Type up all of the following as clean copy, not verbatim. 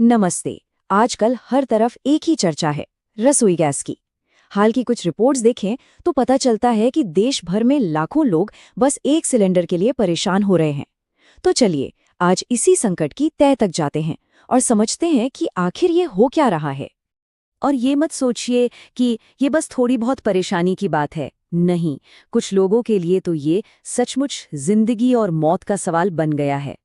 नमस्ते। आजकल हर तरफ एक ही चर्चा है, रसोई गैस की। हाल की कुछ रिपोर्ट्स देखें तो पता चलता है कि देश भर में लाखों लोग बस एक सिलेंडर के लिए परेशान हो रहे हैं। तो चलिए आज इसी संकट की तह तक जाते हैं और समझते हैं कि आखिर ये हो क्या रहा है। और ये मत सोचिए कि ये बस थोड़ी बहुत परेशानी की बात है। नहीं, कुछ लोगों के लिए तो ये सचमुच जिंदगी और मौत का सवाल बन गया है।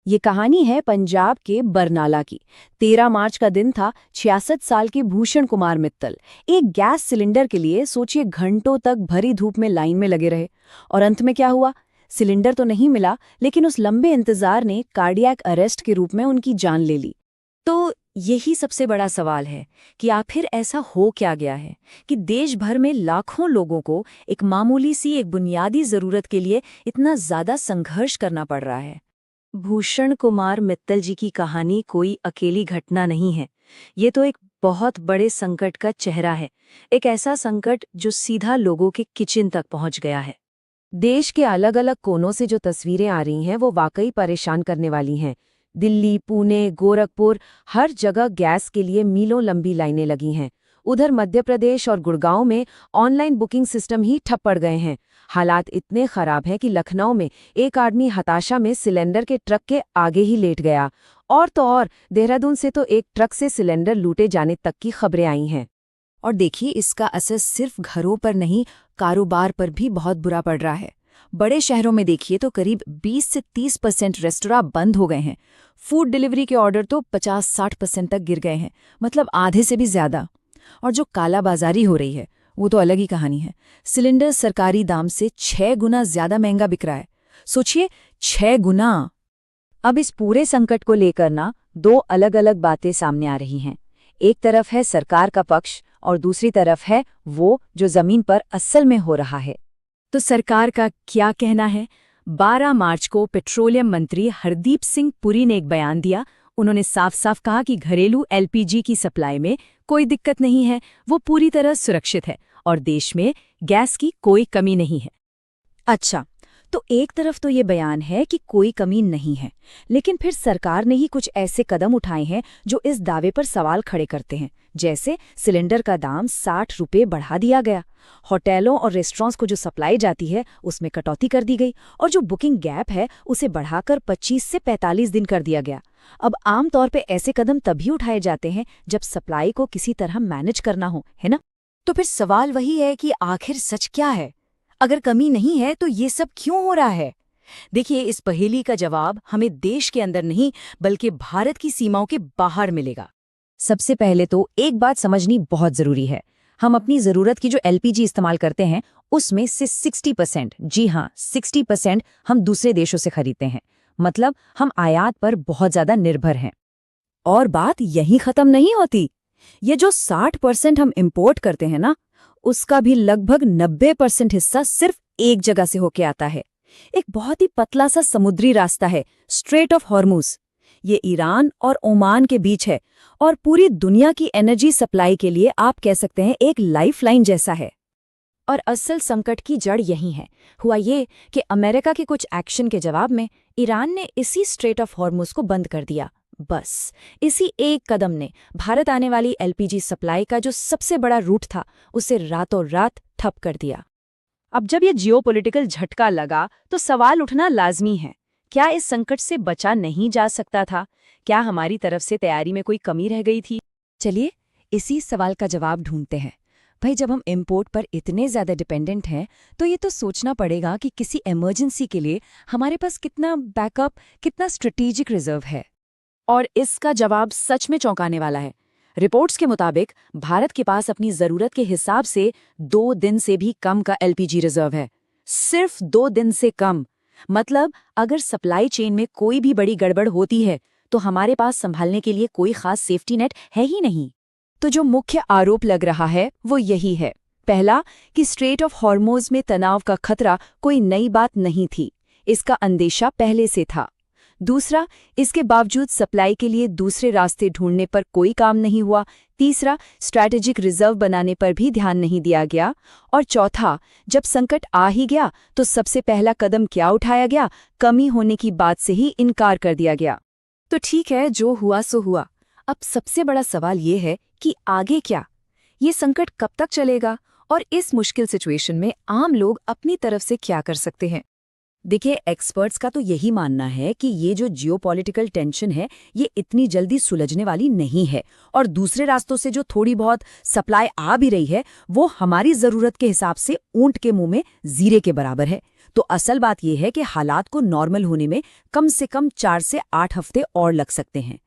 ये कहानी है पंजाब के बरनाला की। 13 मार्च का दिन था। 66 साल के भूषण कुमार मित्तल एक गैस सिलेंडर के लिए सोचिए घंटों तक भरी धूप में लाइन में लगे रहे। और अंत में क्या हुआ? सिलेंडर तो नहीं मिला, लेकिन उस लंबे इंतजार ने कार्डियक अरेस्ट के रूप में उनकी जान ले ली। तो यही सबसे बड़ा सवाल है कि आखिर ऐसा हो क्या गया है कि देश भर में लाखों लोगों को एक मामूली सी एक बुनियादी जरूरत के लिए इतना ज्यादा संघर्ष करना पड़ रहा है। भूषण कुमार मित्तल जी की कहानी कोई अकेली घटना नहीं है। ये तो एक बहुत बड़े संकट का चेहरा है। एक ऐसा संकट जो सीधा लोगों के किचन तक पहुंच गया है। देश के अलग अलग कोनों से जो तस्वीरें आ रही हैं वो वाकई परेशान करने वाली हैं। दिल्ली, पुणे, गोरखपुर, हर जगह गैस के लिए मीलों लंबी लाइनें लगी हैं। उधर मध्य प्रदेश और गुड़गांव में ऑनलाइन बुकिंग सिस्टम ही ठप पड़ गए हैं। हालात इतने खराब हैं कि लखनऊ में एक आदमी हताशा में सिलेंडर के ट्रक के आगे ही लेट गया। और तो और देहरादून से तो एक ट्रक से सिलेंडर लूटे जाने तक की खबरें आई हैं। और देखिए, इसका असर सिर्फ घरों पर नहीं, कारोबार पर भी बहुत बुरा पड़ रहा है। बड़े शहरों में देखिए तो करीब 20 से 30% रेस्टोरां बंद हो गए हैं। फूड डिलीवरी के ऑर्डर तो 50-60% तक गिर गए हैं, मतलब आधे से भी ज्यादा। और जो कालाबाजारी हो रही है वो तो अलग ही कहानी है। सिलेंडर सरकारी दाम से 6 गुना ज्यादा महंगा बिक रहा है। सोचिए, 6 गुना। अब इस पूरे संकट को लेकर ना दो अलग अलग बातें सामने आ रही हैं। एक तरफ है सरकार का पक्ष और दूसरी तरफ है वो जो जमीन पर असल में हो रहा है। तो सरकार का क्या कहना है? 12 मार्च को पेट्रोलियम मंत्री हरदीप सिंह पुरी ने एक बयान दिया। उन्होंने साफ साफ कहा कि घरेलू एलपीजी की सप्लाई में कोई दिक्कत नहीं है, वो पूरी तरह सुरक्षित है और देश में गैस की कोई कमी नहीं है। अच्छा, तो एक तरफ तो ये बयान है कि कोई कमी नहीं है, लेकिन फिर सरकार ने ही कुछ ऐसे कदम उठाए हैं जो इस दावे पर सवाल खड़े करते हैं। जैसे सिलेंडर का दाम 60 रुपये बढ़ा दिया गया, होटलों और रेस्टोरेंट्स को जो सप्लाई जाती है उसमें कटौती कर दी गई, और जो बुकिंग गैप है उसे बढ़ाकर 25 से 45 दिन कर दिया गया। अब आमतौर पे ऐसे कदम तभी उठाए जाते हैं जब सप्लाई को किसी तरह मैनेज करना हो, है ना? तो फिर सवाल वही है कि आखिर सच क्या है? अगर कमी नहीं है तो ये सब क्यों हो रहा है? देखिए, इस पहेली का जवाब हमें देश के अंदर नहीं बल्कि भारत की सीमाओं के बाहर मिलेगा। सबसे पहले तो एक बात समझनी बहुत जरूरी है। हम अपनी जरूरत की जो एलपीजी इस्तेमाल करते हैं उसमें से 60%, जी हाँ 60% हम दूसरे देशों से खरीदते हैं। मतलब हम आयात पर बहुत ज्यादा निर्भर हैं। और बात यहीं खत्म नहीं होती। ये जो 60% हम इंपोर्ट करते हैं ना, उसका भी लगभग 90% हिस्सा सिर्फ एक जगह से होके आता है। एक बहुत ही पतला सा समुद्री रास्ता है, स्ट्रेट ऑफ हॉर्मुज। ये ईरान और ओमान के बीच है और पूरी दुनिया की एनर्जी सप्लाई के लिए आप कह सकते हैं एक लाइफलाइन जैसा है। और असल संकट की जड़ यही है। हुआ ये कि अमेरिका के कुछ एक्शन के जवाब में ईरान ने इसी स्ट्रेट ऑफ हॉर्मुज को बंद कर दिया। बस इसी एक कदम ने भारत आने वाली एलपीजी सप्लाई का जो सबसे बड़ा रूट था उसे रातों रात ठप कर दिया। अब जब ये जियोपॉलिटिकल झटका लगा तो सवाल उठना लाजमी है, क्या इस संकट से बचा नहीं जा सकता था? क्या हमारी तरफ से तैयारी में कोई कमी रह गई थी? चलिए इसी सवाल का जवाब ढूंढते हैं। भाई, जब हम इंपोर्ट पर इतने ज्यादा डिपेंडेंट हैं तो ये तो सोचना पड़ेगा कि किसी इमरजेंसी के लिए हमारे पास कितना बैकअप, कितना स्ट्रेटेजिक रिजर्व है। और इसका जवाब सच में चौंकाने वाला है। रिपोर्ट्स के मुताबिक भारत के पास अपनी जरूरत के हिसाब से 2 दिन से भी कम का एलपीजी रिजर्व है। सिर्फ 2 दिन से कम। मतलब अगर सप्लाई चेन में कोई भी बड़ी गड़बड़ होती है तो हमारे पास संभालने के लिए कोई खास सेफ्टी नेट है ही नहीं। तो जो मुख्य आरोप लग रहा है वो यही है। पहला, कि स्ट्रेट ऑफ हॉर्मुज में तनाव का खतरा कोई नई बात नहीं थी, इसका अंदेशा पहले से था। दूसरा, इसके बावजूद सप्लाई के लिए दूसरे रास्ते ढूंढने पर कोई काम नहीं हुआ। तीसरा, स्ट्रैटेजिक रिजर्व बनाने पर भी ध्यान नहीं दिया गया। और चौथा, जब संकट आ ही गया तो सबसे पहला कदम क्या उठाया गया? कमी होने की बात से ही इनकार कर दिया गया। तो ठीक है, जो हुआ सो हुआ। अब सबसे बड़ा सवाल ये है कि आगे क्या? ये संकट कब तक चलेगा और इस मुश्किल सिचुएशन में आम लोग अपनी तरफ से क्या कर सकते हैं? देखिए, एक्सपर्ट्स का तो यही मानना है कि ये जो जियोपॉलिटिकल टेंशन है, ये इतनी जल्दी सुलझने वाली नहीं है और दूसरे रास्तों से जो थोड़ी बहुत सप्लाई आ भी रही है, वो हमारी ज़रूरत के हिसाब से ऊंट के मुंह में जीरे के बराबर है। तो असल बात यह है कि हालात को नॉर्मल होने में कम से कम 4 से 8 हफ्ते और लग सकते हैं।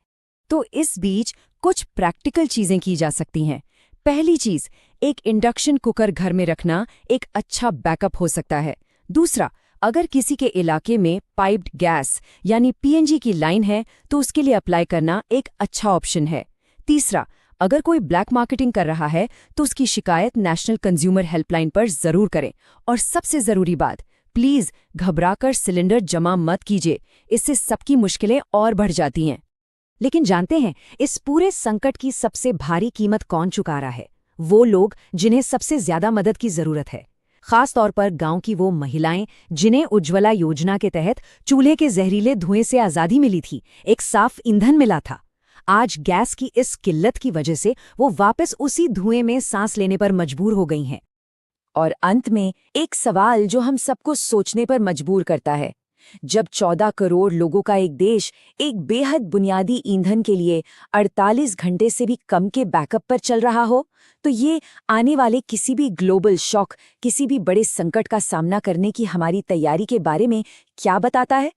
तो इस बीच कुछ प्रैक्टिकल चीजें की जा सकती हैं। पहली चीज, एक इंडक्शन कुकर घर में रखना एक अच्छा बैकअप हो सकता है। दूसरा, अगर किसी के इलाके में पाइप्ड गैस यानी पीएनजी की लाइन है तो उसके लिए अप्लाई करना एक अच्छा ऑप्शन है। तीसरा, अगर कोई ब्लैक मार्केटिंग कर रहा है तो उसकी शिकायत नेशनल कंज्यूमर हेल्पलाइन पर जरूर करें। और सबसे जरूरी बात, प्लीज घबराकर सिलेंडर जमा मत कीजिए, इससे सबकी मुश्किलें और बढ़ जाती हैं। लेकिन जानते हैं, इस पूरे संकट की सबसे भारी कीमत कौन चुका रहा है? वो लोग जिन्हें सबसे ज्यादा मदद की जरूरत है। खास तौर पर गांव की वो महिलाएं जिन्हें उज्ज्वला योजना के तहत चूल्हे के जहरीले धुएं से आजादी मिली थी, एक साफ ईंधन मिला था। आज गैस की इस किल्लत की वजह से वो वापस उसी धुएं में सांस लेने पर मजबूर हो गई हैं। और अंत में एक सवाल जो हम सबको सोचने पर मजबूर करता है, जब 14 करोड़ लोगों का एक देश एक बेहद बुनियादी ईंधन के लिए 48 घंटे से भी कम के बैकअप पर चल रहा हो, तो ये आने वाले किसी भी ग्लोबल शॉक, किसी भी बड़े संकट का सामना करने की हमारी तैयारी के बारे में क्या बताता है?